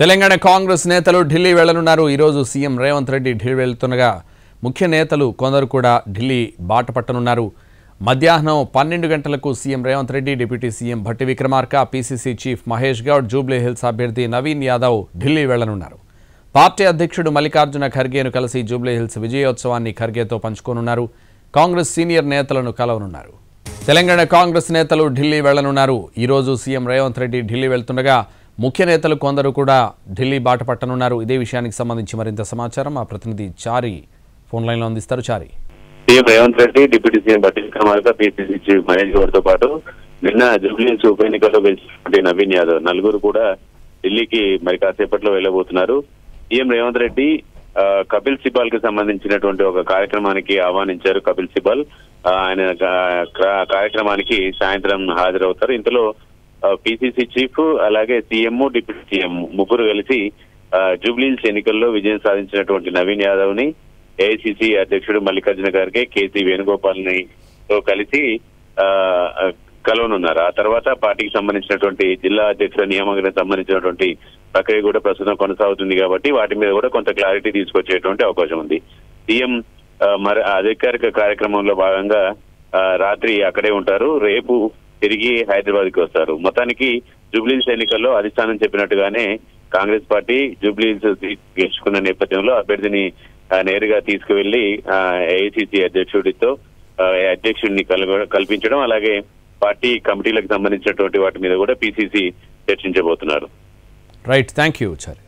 తెలంగాణ కాంగ్రెస్ నేతలు ఢిల్లీ వెళ్లనున్నారు. ఈ రోజు సీఎం రేవంత్ రెడ్డి ఢిల్లీ వెళ్తుండగా ముఖ్య నేతలు కొందరు కూడా ఢిల్లీ బాట పట్టనున్నారు. మధ్యాహ్నం 12 గంటలకు CM Revanth Reddy, deputy CM Bhatti Vikramarka, PCC chief Mahesh Goud, Jubilee hills అభ్యర్థి నవీన్ యాదవ్ ఢిల్లీ వెళ్లనున్నారు. పార్టీ అధ్యక్షుడు మల్లికార్జున ఖర్గేను కలిసి జూబ్లీ హిల్స్ విజయోత్సవాన్ని ఖర్గేతో పంచుకోనున్నారు. కాంగ్రెస్ సీనియర్ నేతలను కలవనున్నారు. తెలంగాణ కాంగ్రెస్ నేతలు ఢిల్లీ వెళ్లనున్నారు. ఈ రోజు సీఎం రేవంత్ రెడ్డి ఢిల్లీ వెళ్తుండగా ముఖ్య నేతలు కొందరు కూడా ఢిల్లీ బాట పట్టనున్నారు. ఇదే విషయానికి సంబంధించి మరింత సమాచారం మా ప్రతినిధి చారి ఫోన్ లైన్ లో అందిస్తారు. Chari, CM Revanth Reddy, deputy CM Bhatti Vikramarka, PCC chief Mahesh Goud తో పాటు నిన్న జూబ్లీ హిల్స్ ఉప ఎన్నికల్లో గెలిచినటువంటి నవీన్ యాదవ్ నలుగురు కూడా ఢిల్లీకి మరి కాసేపట్లో వెళ్లబోతున్నారు. సీఎం రేవంత్ రెడ్డి కపిల్ సిబాల్ కి సంబంధించినటువంటి ఒక కార్యక్రమానికి ఆహ్వానించారు. కపిల్ సిబాల్ ఆయన కార్యక్రమానికి సాయంత్రం హాజరవుతారు. ఇందులో పీసీసీ చీఫ్ అలాగే సీఎం, డిప్యూటీ సీఎం ముగ్గురు కలిసి జూబ్లీహిల్స్ ఎన్నికల్లో విజయం సాధించినటువంటి నవీన్ యాదవ్ ని, ఏఐసీసీ అధ్యక్షుడు మల్లికార్జున ఖర్గే, కేసీ వేణుగోపాల్ ని తో కలిసి కలవనున్నారు. ఆ తర్వాత పార్టీకి సంబంధించినటువంటి జిల్లా అధ్యక్షుల నియామకానికి సంబంధించినటువంటి ప్రక్రియ కూడా ప్రస్తుతం కొనసాగుతుంది కాబట్టి వాటి మీద కూడా కొంత క్లారిటీ తీసుకొచ్చేటువంటి అవకాశం ఉంది. సీఎం మరి అధికారిక కార్యక్రమంలో భాగంగా రాత్రి అక్కడే ఉంటారు. రేపు తిరిగి హైదరాబాద్ కి వస్తారు. మొత్తానికి జూబ్లీహిల్స్ ఎన్నికల్లో అధిష్టానం చెప్పినట్టుగానే కాంగ్రెస్ పార్టీ జూబ్లీహిల్స్ గెలుచుకున్న నేపథ్యంలో అభ్యర్థిని నేరుగా తీసుకువెళ్లి ఏఐసీసీ అధ్యక్షుడిని కల్పించడం, అలాగే పార్టీ కమిటీలకు సంబంధించినటువంటి వాటి మీద కూడా పీసీసీ చర్చించబోతున్నారు. Right, thank you Chari.